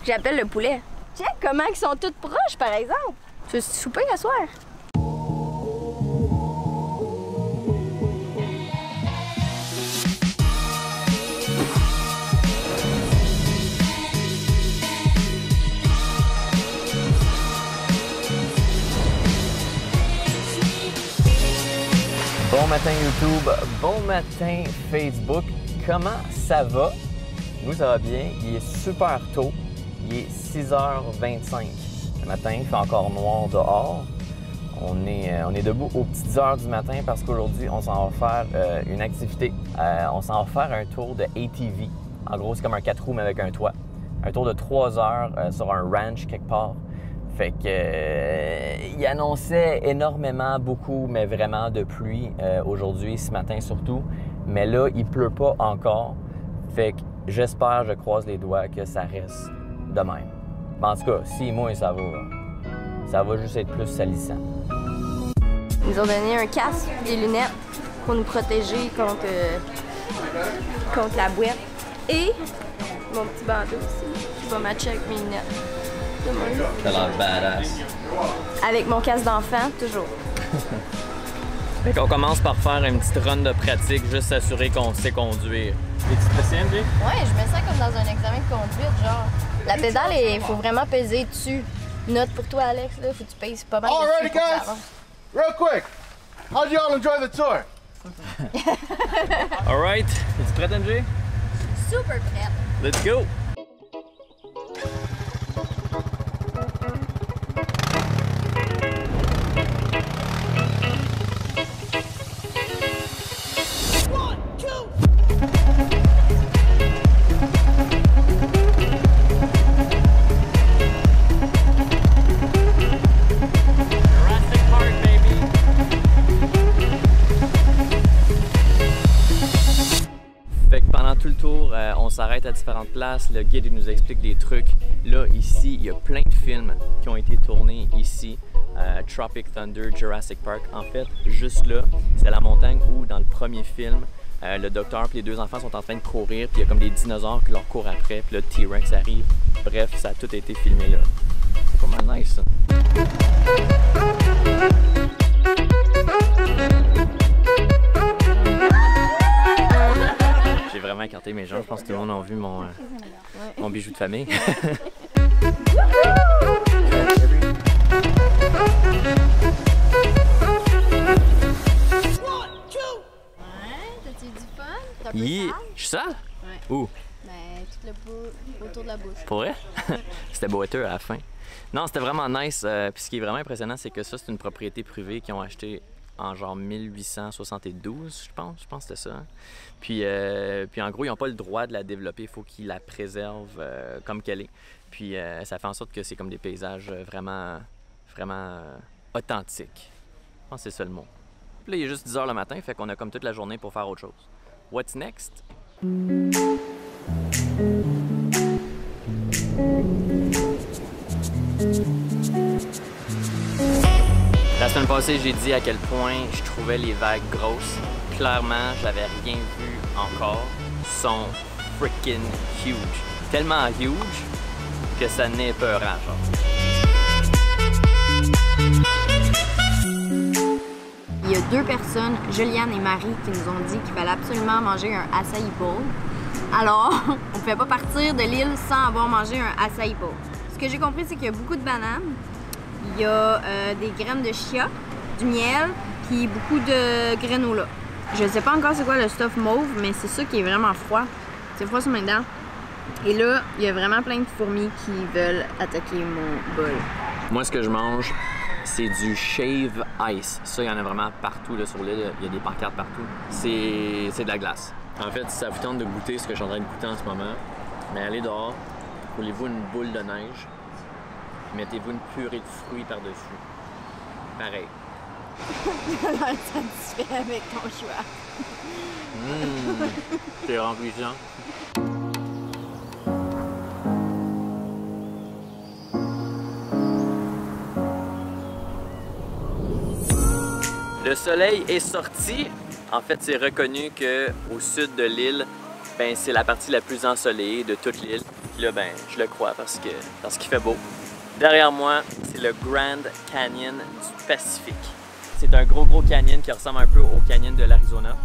que j'appelle le poulet. Check comment ils sont toutes proches, par exemple. Tu veux souper à soir? Bon matin YouTube, bon matin Facebook, comment ça va? Nous ça va bien, il est super tôt, il est 6h25 le matin, il fait encore noir dehors. On est debout aux petites heures du matin parce qu'aujourd'hui on s'en va faire une activité. On s'en va faire un tour de ATV, en gros c'est comme un 4 roues mais avec un toit. Un tour de 3 heures sur un ranch quelque part. Fait que il annonçait énormément, beaucoup, mais vraiment de pluie aujourd'hui, ce matin surtout. Mais là, il pleut pas encore. Fait que j'espère, je croise les doigts, que ça reste de même. Mais en tout cas, si moi, ça va juste être plus salissant. Ils nous ont donné un casque, des lunettes pour nous protéger contre la boîte. Et mon petit bandeau aussi, qui va matcher avec mes lunettes. Ça a l'air badass. Avec mon casque d'enfant, toujours. Fait qu'on commence par faire une petite run de pratique, juste s'assurer qu'on sait conduire. Es-tu stressé, MJ? Ouais, je me sens comme dans un examen de conduite, genre. La pédale, il faut vraiment peser dessus. Note pour toi, Alex, là, faut que tu pèses pas mal dessus. Alrighty, guys! Real quick, how'd y'all enjoy the tour? Alright, es-tu prête, MJ? Super prête. Let's go! Pendant tout le tour, on s'arrête à différentes places, le guide il nous explique des trucs. Là, ici, il y a plein de films qui ont été tournés ici. Tropic Thunder, Jurassic Park. En fait, juste là, c'est la montagne où, dans le premier film, le docteur et les deux enfants sont en train de courir, puis il y a comme des dinosaures qui leur courent après, puis le T-Rex arrive. Bref, ça a tout été filmé là. C'est pas mal nice, ça. J'ai vraiment écarté mes jambes, je pense que tout le monde a vu mon bijou de famille. Ouais, t'as-tu du fun? T'as un peu sale? Je suis sale? Ouais. Où? Ben, tout le bout autour de la bouche. Pour vrai? C'était boiteux à la fin. Non, c'était vraiment nice. Puis ce qui est vraiment impressionnant, c'est que ça, c'est une propriété privée qu'ils ont acheté en genre 1872, je pense que c'était ça. Puis en gros, ils n'ont pas le droit de la développer, il faut qu'ils la préservent comme qu'elle est. Puis ça fait en sorte que c'est comme des paysages vraiment authentiques. Je pense que c'est ça le mot. Puis là, il est juste 10 h le matin, fait qu'on a comme toute la journée pour faire autre chose. What's next? La semaine passée, j'ai dit à quel point je trouvais les vagues grosses. Clairement, j'avais rien vu encore. Ils sont freaking huge. Tellement huge que ça n'est peurant, genre. Il y a deux personnes, Juliane et Marie, qui nous ont dit qu'il fallait absolument manger un acai bowl. Alors, on ne pouvait pas partir de l'île sans avoir mangé un acai bowl. Ce que j'ai compris, c'est qu'il y a beaucoup de bananes. Il y a des graines de chia, du miel, puis beaucoup de granola. Je sais pas encore c'est quoi le stuff mauve, mais c'est ça qui est vraiment froid. C'est froid sur mes dents. Et là, il y a vraiment plein de fourmis qui veulent attaquer mon bol. Moi, ce que je mange, c'est du shave ice. Ça, il y en a vraiment partout là, sur l'île. Il y a des pancartes partout. C'est de la glace. En fait, si ça vous tente de goûter ce que je suis en train de goûter en ce moment, mais allez dehors, roulez-vous une boule de neige. Mettez-vous une purée de fruits par-dessus. Pareil. Tu as l'air satisfait avec ton choix. C'est remplissant. Le soleil est sorti. En fait, c'est reconnu qu'au sud de l'île, ben, c'est la partie la plus ensoleillée de toute l'île. Puis là, ben, je le crois parce qu'il fait beau. Derrière moi, c'est le Grand Canyon du Pacifique. C'est un gros canyon qui ressemble un peu au canyon de l'Arizona,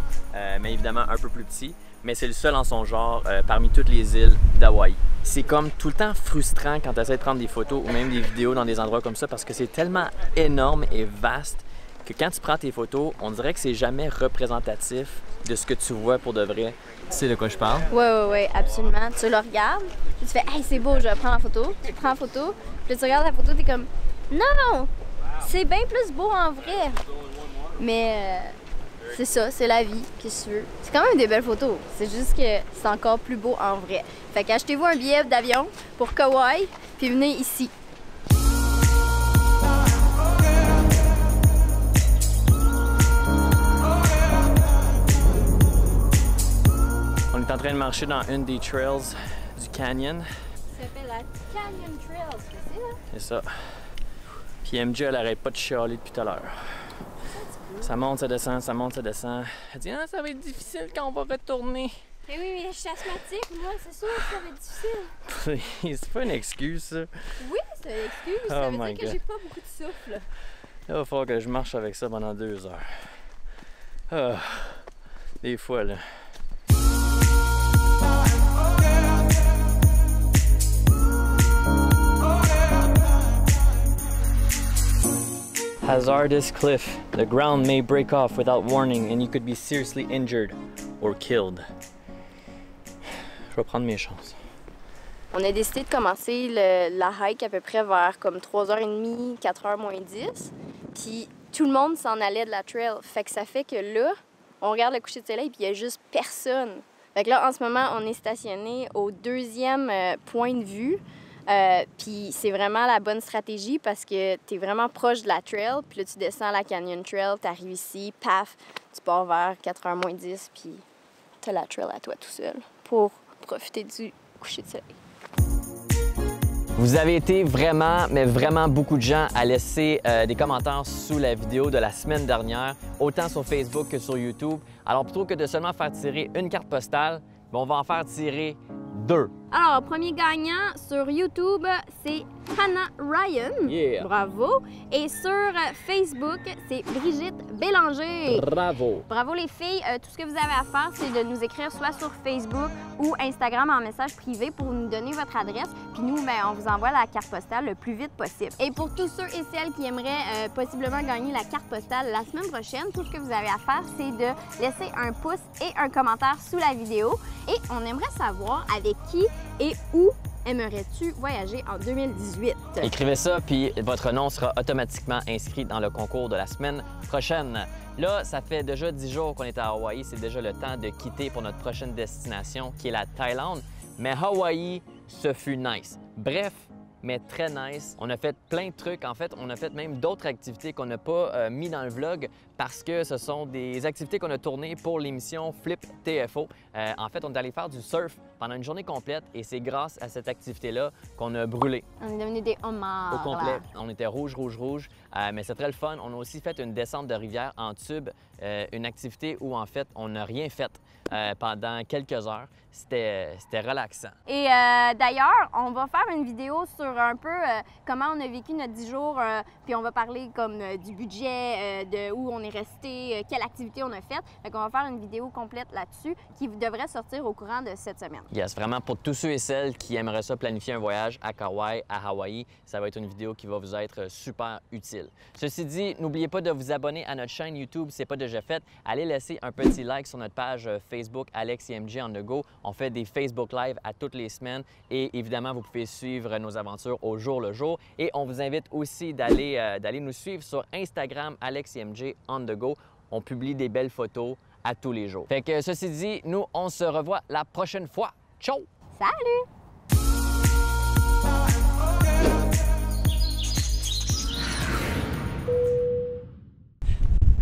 mais évidemment un peu plus petit. Mais c'est le seul en son genre parmi toutes les îles d'Hawaï. C'est comme tout le temps frustrant quand tu essaies de prendre des photos ou même des vidéos dans des endroits comme ça parce que c'est tellement énorme et vaste que quand tu prends tes photos, on dirait que c'est jamais représentatif de ce que tu vois pour de vrai. Tu sais de quoi je parle? Oui, absolument. Tu le regardes, puis tu fais « Hey, c'est beau, je vais prendre la photo. » Tu prends la photo, puis tu regardes la photo, tu es comme « Non! C'est bien plus beau en vrai! » Mais c'est ça, c'est la vie, qu'est-ce que tu veux. C'est quand même des belles photos, c'est juste que c'est encore plus beau en vrai. Fait qu'achetez-vous un billet d'avion pour Kauai, puis venez ici. On est en train de marcher dans une des trails du canyon. Ça s'appelle la Canyon Trails, c'est ça? C'est ça. Puis MJ, elle arrête pas de chialer depuis tout à l'heure. Ça monte, ça descend, ça monte, ça descend. Elle dit « Ah, ça va être difficile quand on va retourner. » Mais oui, mais je suis asthmatique, moi, c'est sûr que ça va être difficile. C'est pas une excuse, ça. Oui, c'est une excuse. Ça veut dire que j'ai pas beaucoup de souffle. Il va falloir que je marche avec ça pendant 2 heures. Ah, des fois, là. Hazardous cliff. The ground may break off without warning and you could be seriously injured or killed. Je vais prendre mes chances. On a décidé de commencer la hike à peu près vers comme 3h30, 4h moins 10. Puis tout le monde s'en allait de la trail. Fait que ça fait que là, on regarde le coucher de soleil puis il y a juste personne. Fait que là, en ce moment, on est stationné au 2e point de vue. Puis c'est vraiment la bonne stratégie parce que tu es vraiment proche de la trail, puis là tu descends la Canyon Trail, tu arrives ici, paf, tu pars vers 4h moins 10, puis tu as la trail à toi tout seul pour profiter du coucher de soleil. Vous avez été vraiment, mais vraiment beaucoup de gens à laisser des commentaires sous la vidéo de la semaine dernière, autant sur Facebook que sur YouTube. Alors plutôt que de seulement faire tirer une carte postale, on va en faire tirer 2. Alors, premier gagnant sur YouTube, c'est Hannah Ryan. Yeah. Bravo. Et sur Facebook, c'est Brigitte Bélanger. Bravo. Bravo les filles. Tout ce que vous avez à faire, c'est de nous écrire soit sur Facebook ou Instagram en message privé pour nous donner votre adresse. Puis nous, ben, on vous envoie la carte postale le plus vite possible. Et pour tous ceux et celles qui aimeraient possiblement gagner la carte postale la semaine prochaine, tout ce que vous avez à faire, c'est de laisser un pouce et un commentaire sous la vidéo. Et on aimerait savoir avec qui et où aimerais-tu voyager en 2018? Écrivez ça, puis votre nom sera automatiquement inscrit dans le concours de la semaine prochaine. Là, ça fait déjà 10 jours qu'on est à Hawaï. C'est déjà le temps de quitter pour notre prochaine destination, qui est la Thaïlande. Mais Hawaï, ce fut nice. Bref, mais très nice. On a fait plein de trucs. En fait, on a fait même d'autres activités qu'on n'a pas mis dans le vlog parce que ce sont des activités qu'on a tournées pour l'émission Flip TFO. En fait, on est allé faire du surf pendant une journée complète et c'est grâce à cette activité-là qu'on a brûlé. On est devenus des homards. Au complet. On était rouge, mais c'est très le fun. On a aussi fait une descente de rivière en tube, une activité où en fait, on n'a rien fait pendant quelques heures. C'était relaxant. Et d'ailleurs, on va faire une vidéo sur un peu comment on a vécu notre 10 jours, puis on va parler comme du budget, de où on est resté, quelle activité on a faite. Fait qu'on va faire une vidéo complète là-dessus qui devrait sortir au courant de cette semaine. Yes, vraiment pour tous ceux et celles qui aimeraient ça planifier un voyage à Kauai, à Hawaï, ça va être une vidéo qui va vous être super utile. Ceci dit, n'oubliez pas de vous abonner à notre chaîne YouTube si ce n'est pas déjà fait. Allez laisser un petit like sur notre page Facebook Alex et MJ onthego. On fait des Facebook Live à toutes les semaines et évidemment, vous pouvez suivre nos aventures au jour le jour. Et on vous invite aussi d'aller nous suivre sur Instagram Alex et MJ onthego. On publie des belles photos à tous les jours. Fait que ceci dit, nous, on se revoit la prochaine fois. Ciao! Salut!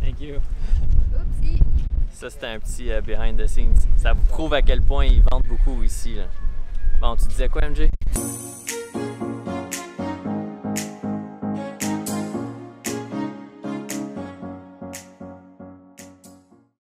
Thank you. Oupsie! Ça, c'était un petit behind the scenes. Ça vous prouve à quel point ils vendent beaucoup ici, là. Bon, tu disais quoi, MJ?